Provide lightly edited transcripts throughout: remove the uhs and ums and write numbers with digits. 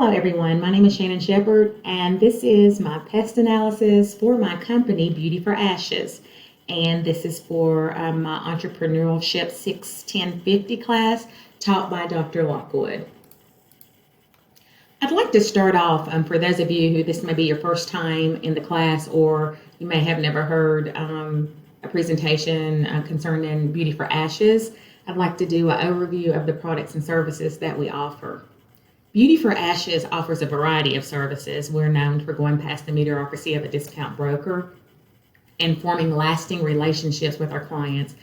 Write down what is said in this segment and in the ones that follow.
Hello, everyone. My name is Shannon Shepard, and this is my pest analysis for my company, Beauty for Ashes. And this is for my Entrepreneurship 61050 class taught by Dr. Lockwood. I'd like to start off, for those of you who this may be your first time in the class, or you may have never heard a presentation concerning Beauty for Ashes, I'd like to do an overview of the products and services that we offer. Beauty for Ashes offers a variety of services. We're known for going past the mediocrity of a discount broker and forming lasting relationships with our clients.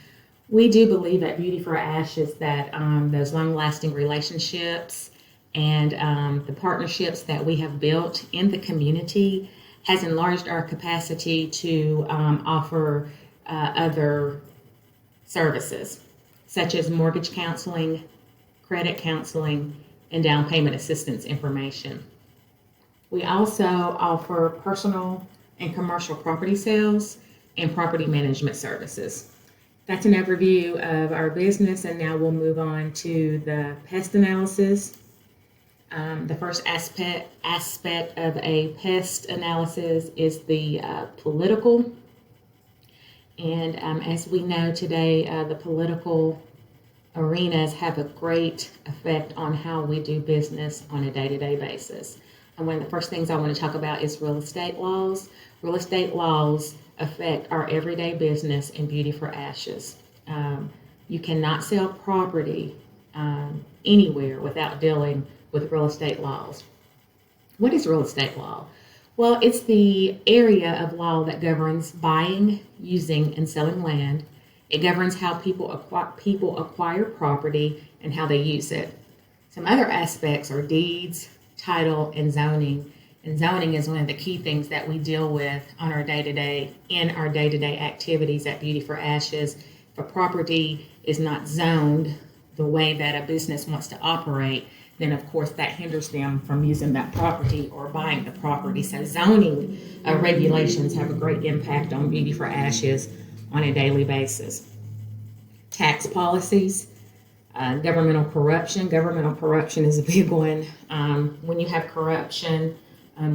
We do believe at Beauty for Ashes that those long-lasting relationships and the partnerships that we have built in the community has enlarged our capacity to offer other services, such as mortgage counseling, credit counseling, and down payment assistance information. We also offer personal and commercial property sales and property management services. That's an overview of our business, and now we'll move on to the pest analysis. The first aspect of a pest analysis is the political. And as we know today, the political arenas have a great effect on how we do business on a day-to-day basis. And one of the first things I want to talk about is real estate laws. Real estate laws affect our everyday business in Beauty for Ashes. You cannot sell property anywhere without dealing with real estate laws. What is real estate law? Well, it's the area of law that governs buying, using, and selling land. It governs how people acquire property and how they use it. Some other aspects are deeds, title, and zoning. And zoning is one of the key things that we deal with on our day-to-day, in our day-to-day activities at Beauty for Ashes. If a property is not zoned the way that a business wants to operate, then of course that hinders them from using that property or buying the property. So zoning regulations have a great impact on Beauty for Ashes on a daily basis. Tax policies, governmental corruption. Governmental corruption is a big one. When you have corruption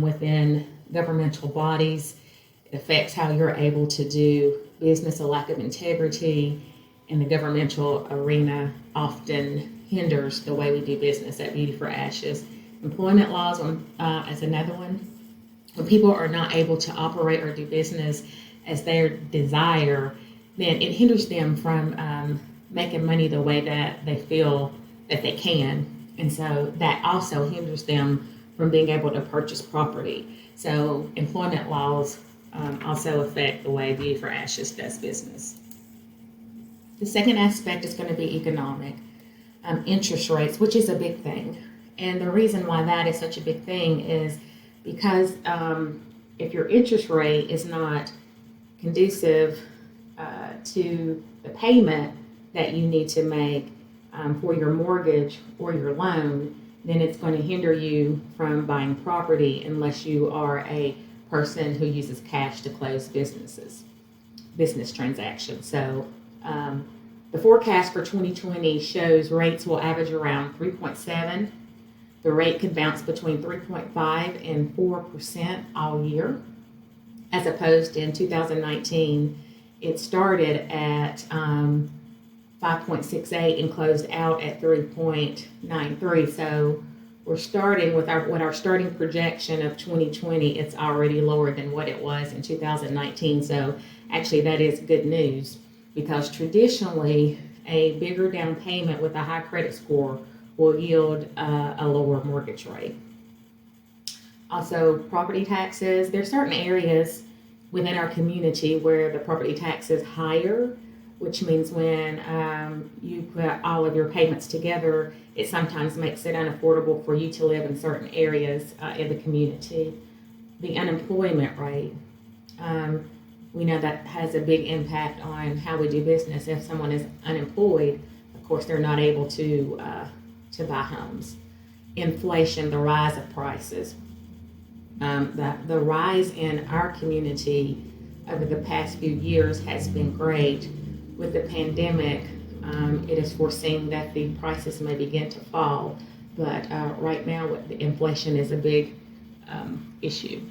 within governmental bodies, it affects how you're able to do business. A lack of integrity in the governmental arena often hinders the way we do business at Beauty for Ashes. Employment laws as another one. When people are not able to operate or do business as their desire, then it hinders them from making money the way that they feel that they can. And so that also hinders them from being able to purchase property. So employment laws also affect the way Beauty for Ashes does business. The second aspect is going to be economic. Interest rates, which is a big thing. And the reason why that is such a big thing is because if your interest rate is not conducive to the payment that you need to make for your mortgage or your loan, then it's going to hinder you from buying property unless you are a person who uses cash to close business transactions. So the forecast for 2020 shows rates will average around 3.7. The rate could bounce between 3.5 and 4% all year, as opposed to in 2019, it started at 5.68 and closed out at 3.93. So we're starting with our starting projection of 2020. It's already lower than what it was in 2019. So actually that is good news, because traditionally a bigger down payment with a high credit score will yield a lower mortgage rate. Also, property taxes. There are certain areas within our community where the property tax is higher, which means when you put all of your payments together, it sometimes makes it unaffordable for you to live in certain areas in the community. The unemployment rate. We know that has a big impact on how we do business. If someone is unemployed, of course, they're not able to buy homes. Inflation, the rise of prices. The rise in our community over the past few years has been great. With the pandemic, it is foreseen that the prices may begin to fall. But right now, the inflation is a big issue.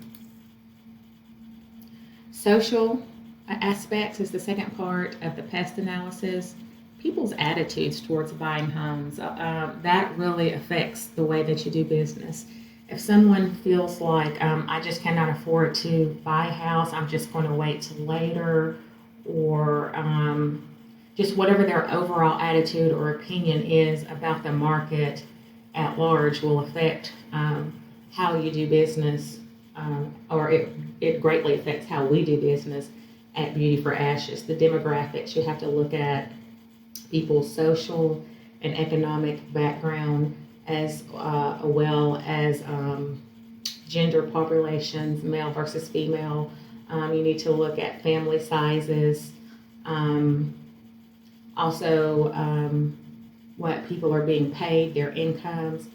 Social aspects is the second part of the pest analysis. People's attitudes towards buying homes, that really affects the way that you do business. If someone feels like I just cannot afford to buy a house, I'm just going to wait till later, or just whatever their overall attitude or opinion is about the market at large will affect how you do business, or it greatly affects how we do business at Beauty for Ashes. The demographics, you have to look at people's social and economic background, as well as gender populations, male versus female. You need to look at family sizes. Also, what people are being paid, their incomes,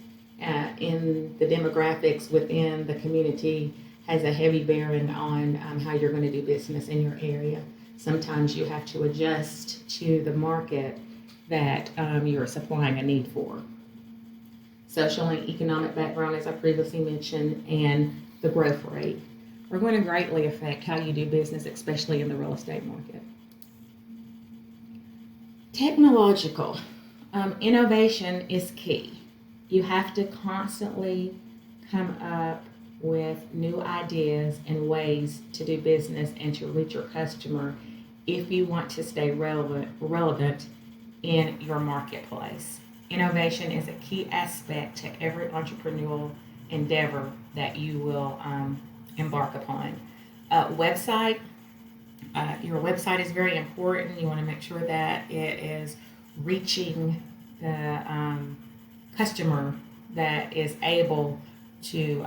in the demographics within the community has a heavy bearing on how you're going to do business in your area. Sometimes you have to adjust to the market that you're supplying a need for. Social and economic background, as I previously mentioned, and the growth rate are going to greatly affect how you do business, especially in the real estate market. Technological innovation is key. You have to constantly come up with new ideas and ways to do business and to reach your customer if you want to stay relevant in your marketplace. Innovation is a key aspect to every entrepreneurial endeavor that you will embark upon. Your website is very important. You want to make sure that it is reaching the customer that is able to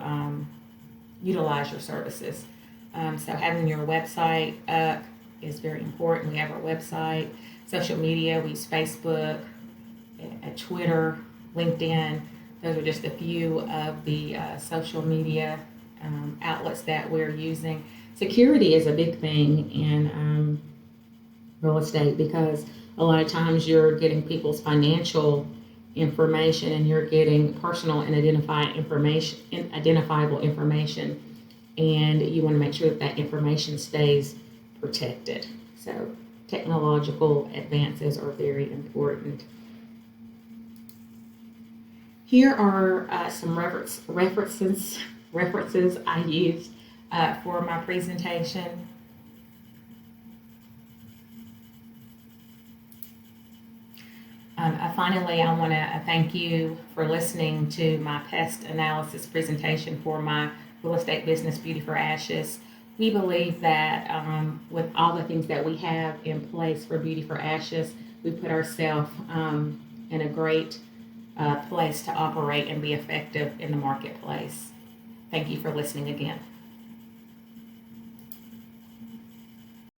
utilize your services. So having your website up is very important. We have our website, social media. We use Facebook, Twitter, LinkedIn. Those are just a few of the social media outlets that we're using. Security is a big thing in real estate, because a lot of times you're getting people's financial information and you're getting personal and identifiable information, and you want to make sure that that information stays protected. So technological advances are very important. Here are some references I used for my presentation. Finally, I want to thank you for listening to my pest analysis presentation for my real estate business, Beauty for Ashes. We believe that with all the things that we have in place for Beauty for Ashes, we put ourselves in a great place to operate and be effective in the marketplace. Thank you for listening again.